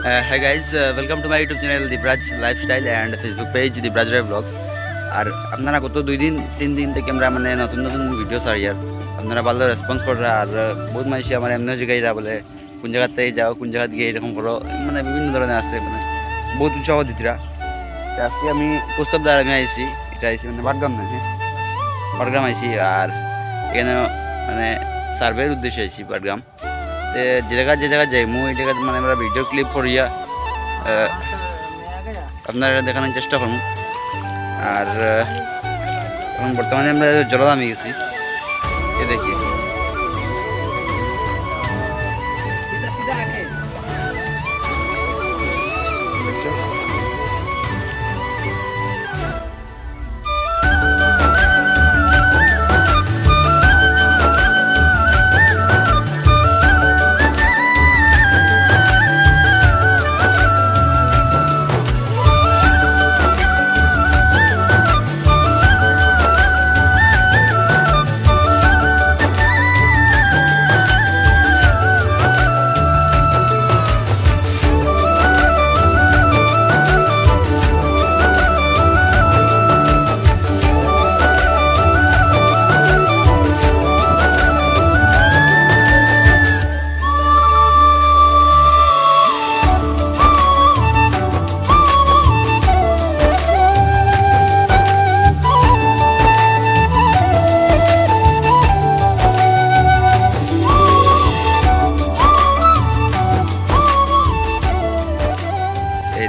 Hi guys, welcome to my YouTube channel Dibraj Lifestyle and Facebook page Dibraj Rai Vlogs. আর আপনারা গত 2-3 দিন থেকে আমরা মানে নতুন নতুন ভিডিও ছাড়ি আর আপনারা ভালো রেসপন্স করা আর বহুত মানুষ আমার এমনি জায়গায় বলে কোন জায়গাতে যাও কোন জায়গা গিয়ে এরকম করো মানে বিভিন্ন ধরনের আছে মানে বহুত উৎসাহ দিতরা। আজকে আমি প্রস্তাব দ্বারা আমি আইছি এটা আইছি মানে বাটগ্রাম না হ্যাঁ বাটগ্রাম আইছি আর এখানে মানে সার্ভের উদ্দেশ্যে আইছি বাটগ্রাম। যে জায়গায় যাই ওই জায়গা মানে আমরা ভিডিও ক্লিপ করিয়া আপনারা দেখানোর চেষ্টা করুন। আর এখন বর্তমানে আমরা জলদামে গেছি এ দেখি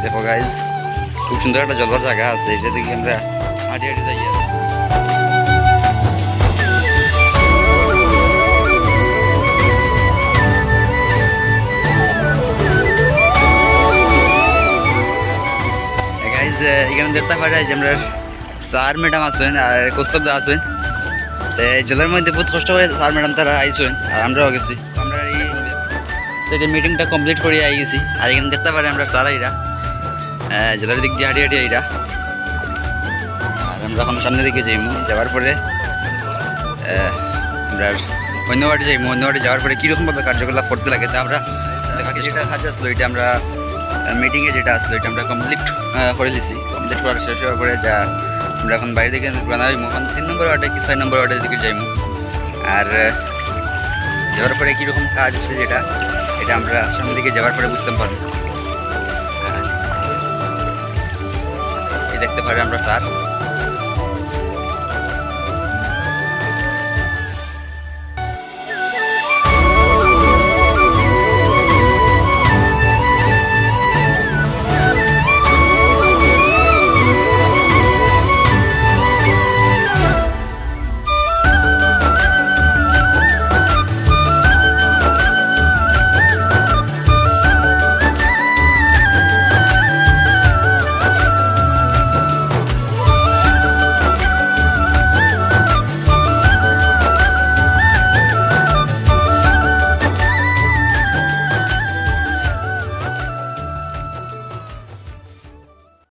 দেখো গাইজ খুব সুন্দর একটা জলবার জায়গা আছে এটা দেখি আমরা হাঁটি হাঁটি যাই। গাইজ এখানে দেখতে পারা যে আমরা স্যার ম্যাডাম আসেন আর কস্তব দা আসেন জলের মধ্যে বহুত কষ্ট করে স্যার ম্যাডাম তারা আইসেন আর আমরাও গেছি। আমরা এই মিটিংটা কমপ্লিট করে আই গেছি আর এখানে দেখতে পারি আমরা স্যারাইরা জেলার দিক দিয়ে হাঁটি হাঁটি এইটা আর আমরা এখন সামনের দিকে যাইমু যাওয়ার পরে আমরা অন্য বাড়ি যাইমু অন্য বাড়ি যাওয়ার পরে কীরকমভাবে কার্যকলাপ করতে লাগে তা আমরা যেটা কাজ আসলো এটা আমরা মিটিংয়ে যেটা আসলো এটা আমরা কমপ্লিট করে দিছি। কমপ্লিট করার শেষ হওয়ার পরে যা আমরা এখন বাইরে দিকে বানাইমু এখন 3 নম্বর ওয়ার্ডে কি 6 নম্বর ওয়ার্ডের দিকে যাইমু আর যাওয়ার পরে কীরকম কাজ আছে যেটা এটা আমরা সামনের দিকে যাওয়ার পরে বুঝতে পারবো। দেখতে পারি আমরা স্যার